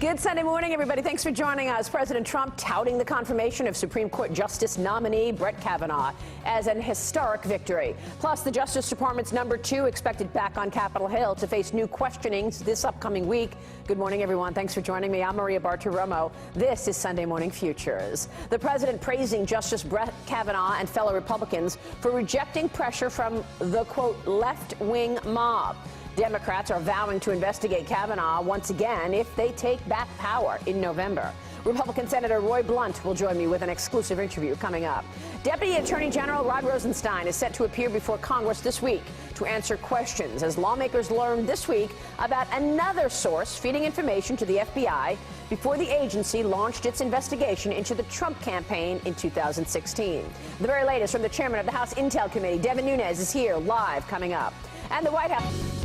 Good Sunday morning, everybody. Thanks for joining us. President Trump touting the confirmation of Supreme Court Justice nominee Brett Kavanaugh as an historic victory. Plus, the Justice Department's #2 expected back on Capitol Hill to face new questionings this upcoming week. Good morning, everyone. Thanks for joining me. I'm Maria Bartiromo. This is Sunday Morning Futures. The president praising Justice Brett Kavanaugh and fellow Republicans for rejecting pressure from the, quote, left-wing mob. Democrats are vowing to investigate Kavanaugh once again if they take back power in November. Republican Senator Roy Blunt will join me with an exclusive interview coming up. Deputy Attorney General Rod Rosenstein is set to appear before Congress this week to answer questions as lawmakers learned this week about another source feeding information to the FBI before the agency launched its investigation into the Trump campaign in 2016. The very latest from the chairman of the House Intel Committee, Devin Nunes, is here live coming up. And the White House.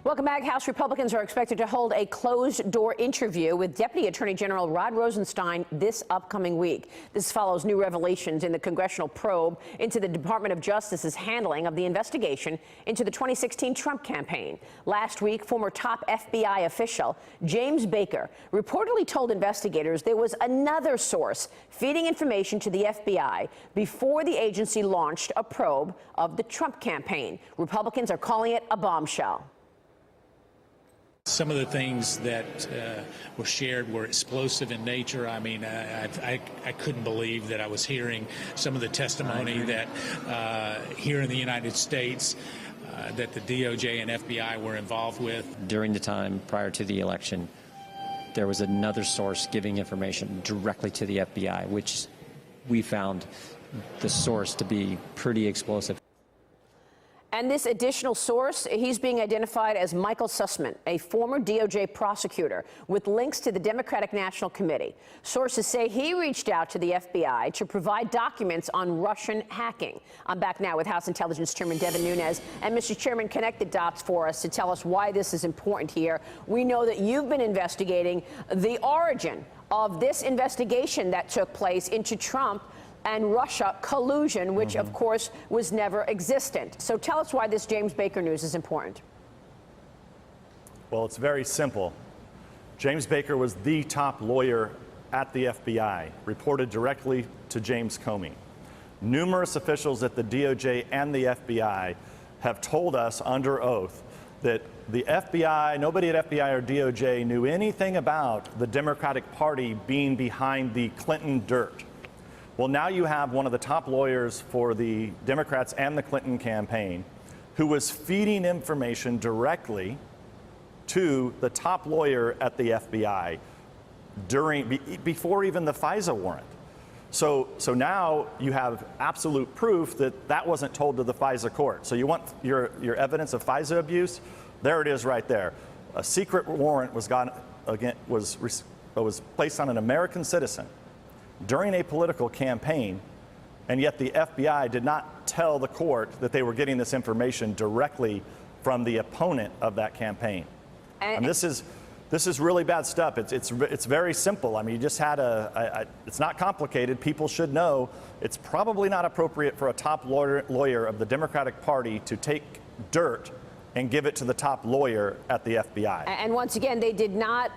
Welcome back. House Republicans are expected to hold a closed-door interview with Deputy Attorney General Rod Rosenstein this upcoming week. This follows new revelations in the congressional probe into the Department of Justice's handling of the investigation into the 2016 Trump campaign. Last week, former top FBI official James Baker reportedly told investigators there was another source feeding information to the FBI before the agency launched a probe of the Trump campaign. Republicans are calling it a bombshell. Some of the things that were shared were explosive in nature. I mean, I couldn't believe that I was hearing some of the testimony that here in the United States that the DOJ and FBI were involved with. During the time prior to the election, there was another source giving information directly to the FBI, which we found the source to be pretty explosive. And this additional source, he's being identified as Michael Sussman, a former DOJ prosecutor with links to the Democratic National Committee. Sources say he reached out to the FBI to provide documents on Russian hacking. I'm back now with House Intelligence Chairman Devin Nunes. And Mr. Chairman, connect the dots for us to tell us why this is important here. We know that you've been investigating the origin of this investigation that took place into Trump and Russia collusion, which, of course, was never existent. So tell us why this James Baker news is important. Well, it's very simple. James Baker was the top lawyer at the FBI, reported directly to James Comey. Numerous officials at the DOJ and the FBI have told us under oath that the FBI, nobody at FBI or DOJ knew anything about the Democratic Party being behind the Clinton dirt. Well, now you have one of the top lawyers for the Democrats and the Clinton campaign who was feeding information directly to the top lawyer at the FBI before even the FISA warrant. So now you have absolute proof that that wasn't told to the FISA court. So you want your evidence of FISA abuse? There it is right there. A secret warrant was placed on an American citizen during a political campaign, and yet the FBI did not tell the court that they were getting this information directly from the opponent of that campaign. And this is really bad stuff. It's very simple. I mean, you just had it's not complicated. People should know it's probably not appropriate for a top lawyer of the Democratic Party to take dirt and give it to the top lawyer at the FBI. And once again, they did not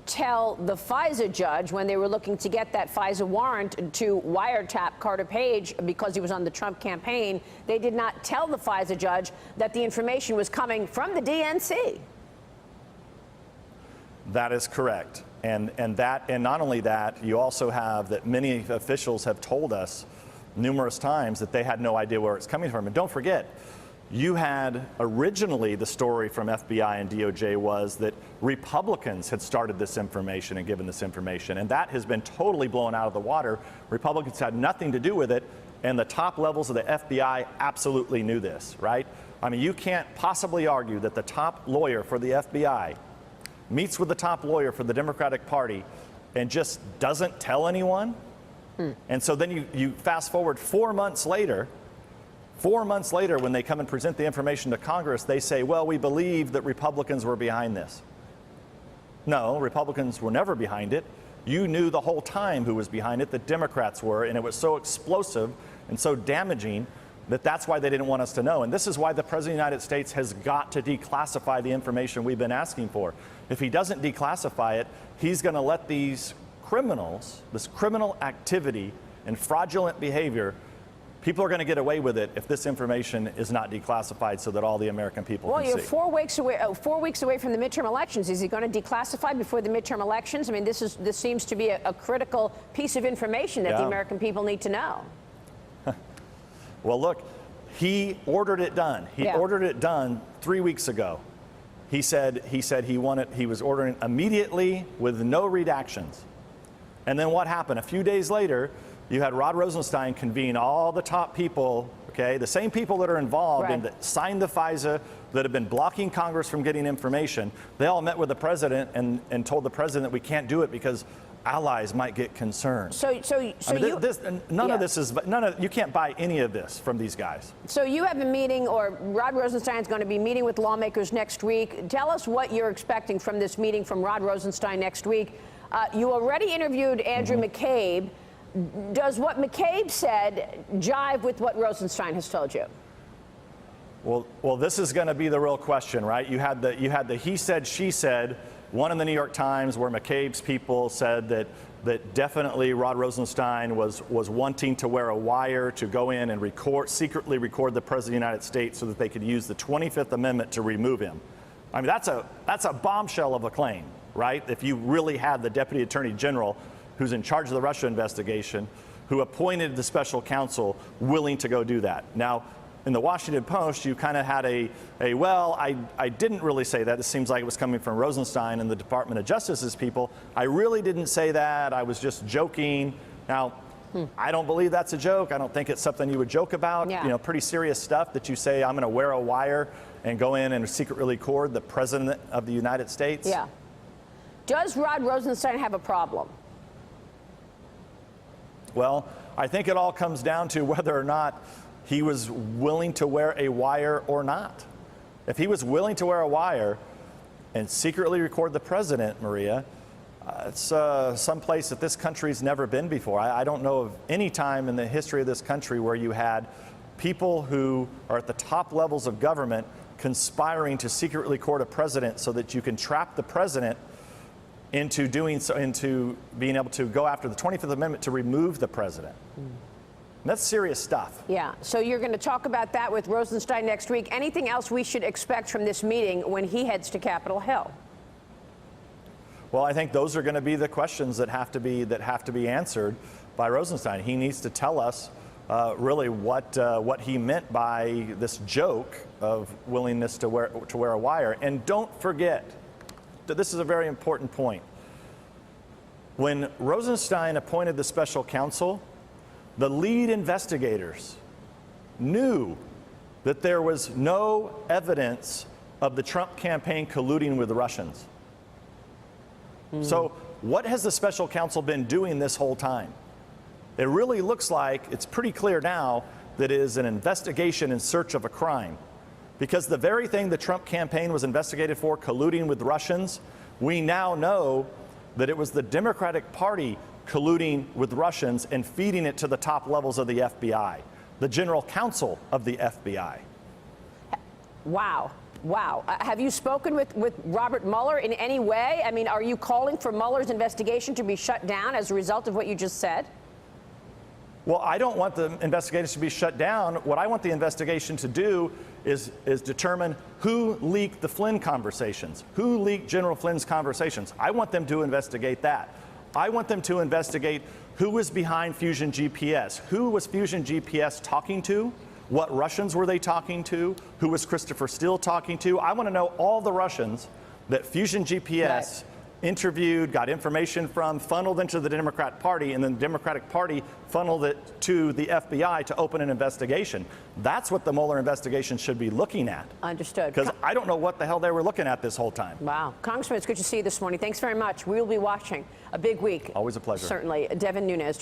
tell the FISA judge when they were looking to get that FISA warrant to wiretap Carter Page because he was on the Trump campaign. They did not tell the FISA judge that the information was coming from the DNC. That is correct. And not only that, you also have that many officials have told us numerous times that they had no idea where it's coming from. And don't forget, you had originally the story from FBI and DOJ was that Republicans had started this information and given this information, and that has been totally blown out of the water. Republicans had nothing to do with it, and the top levels of the FBI absolutely knew this, right? I mean, you can't possibly argue that the top lawyer for the FBI meets with the top lawyer for the Democratic Party and just doesn't tell anyone. And so then you fast forward 4 months later. 4 months later, when they come and present the information to Congress, they say, well, we believe that Republicans were behind this. No, Republicans were never behind it. You knew the whole time who was behind it, the Democrats were, and it was so explosive and so damaging that's why they didn't want us to know. And this is why the President of the United States has got to declassify the information we've been asking for. If he doesn't declassify it, he's going to let these criminals, this criminal activity and fraudulent behavior, people are going to get away with it if this information is not declassified so that all the American people can see. Well, you're 4 weeks away from the midterm elections. Is he going to declassify before the midterm elections? I mean, this seems to be a critical piece of information that the American people need to know. Well, look, he ordered it done. He ordered it done 3 weeks ago. He said he was ordering immediately with no redactions. And then what happened? A few days later, you had Rod Rosenstein convene all the top people, okay, the same people that are involved and that signed the FISA, that have been blocking Congress from getting information. They all met with the president and told the president that we can't do it because allies might get concerned. You can't buy any of this from these guys. So you have a meeting, or Rod Rosenstein is going to be meeting with lawmakers next week. Tell us what you're expecting from this meeting from Rod Rosenstein next week. You already interviewed Andrew McCabe. Does what McCabe said jive with what Rosenstein has told you? Well, this is going to be the real question, right? You had the he said, she said. One in the New York Times where McCabe's people said that definitely Rod Rosenstein was wanting to wear a wire to go in and secretly record the President of the United States so that they could use the 25th Amendment to remove him. I mean, that's a bombshell of a claim, right? If you really had the Deputy Attorney General who's in charge of the Russia investigation, who appointed the special counsel willing to go do that. Now, in the Washington Post, you kind of had well, I didn't really say that. It seems like it was coming from Rosenstein and the Department of Justice's people. I really didn't say that. I was just joking. Now, I don't believe that's a joke. I don't think it's something you would joke about. Yeah. You know, pretty serious stuff that you say, I'm going to wear a wire and go in and secretly record the President of the United States. Yeah. Does Rod Rosenstein have a problem? Well, I think it all comes down to whether or not he was willing to wear a wire or not. If he was willing to wear a wire and secretly record the president, Maria, it's someplace that this country's never been before. I don't know of any time in the history of this country where you had people who are at the top levels of government conspiring to secretly record a president so that you can trap the president into being able to go after the 25th Amendment to remove the president. That's serious stuff. Yeah. So you're going to talk about that with Rosenstein next week. Anything else we should expect from this meeting when he heads to Capitol Hill? Well, I think those are going to be the questions that have to be answered by Rosenstein. He needs to tell us really what he meant by this joke of willingness to wear a wire. And don't forget that this is a very important point. When Rosenstein appointed the special counsel, the lead investigators knew that there was no evidence of the Trump campaign colluding with the Russians. So what has the special counsel been doing this whole time? It really looks like it's pretty clear now that it is an investigation in search of a crime. Because the very thing the Trump campaign was investigated for, colluding with Russians, we now know that it was the Democratic Party colluding with Russians and feeding it to the top levels of the FBI, the general counsel of the FBI. Wow. Wow. Have you spoken with Robert Mueller in any way? I mean, are you calling for Mueller's investigation to be shut down as a result of what you just said? Well, I don't want the investigation to be shut down. What I want the investigation to do is determine who leaked the Flynn conversations, who leaked General Flynn's conversations. I want them to investigate that. I want them to investigate who was behind Fusion GPS. Who was Fusion GPS talking to? What Russians were they talking to? Who was Christopher Steele talking to? I want to know all the Russians that Fusion GPS interviewed, got information from, funneled into the Democrat Party, and then the Democratic Party funneled it to the FBI to open an investigation. That's what the Mueller investigation should be looking at. Understood. Because I don't know what the hell they were looking at this whole time. Wow. Congressman, it's good to see you this morning. Thanks very much. We'll be watching a big week. Always a pleasure. Certainly. Devin Nunes.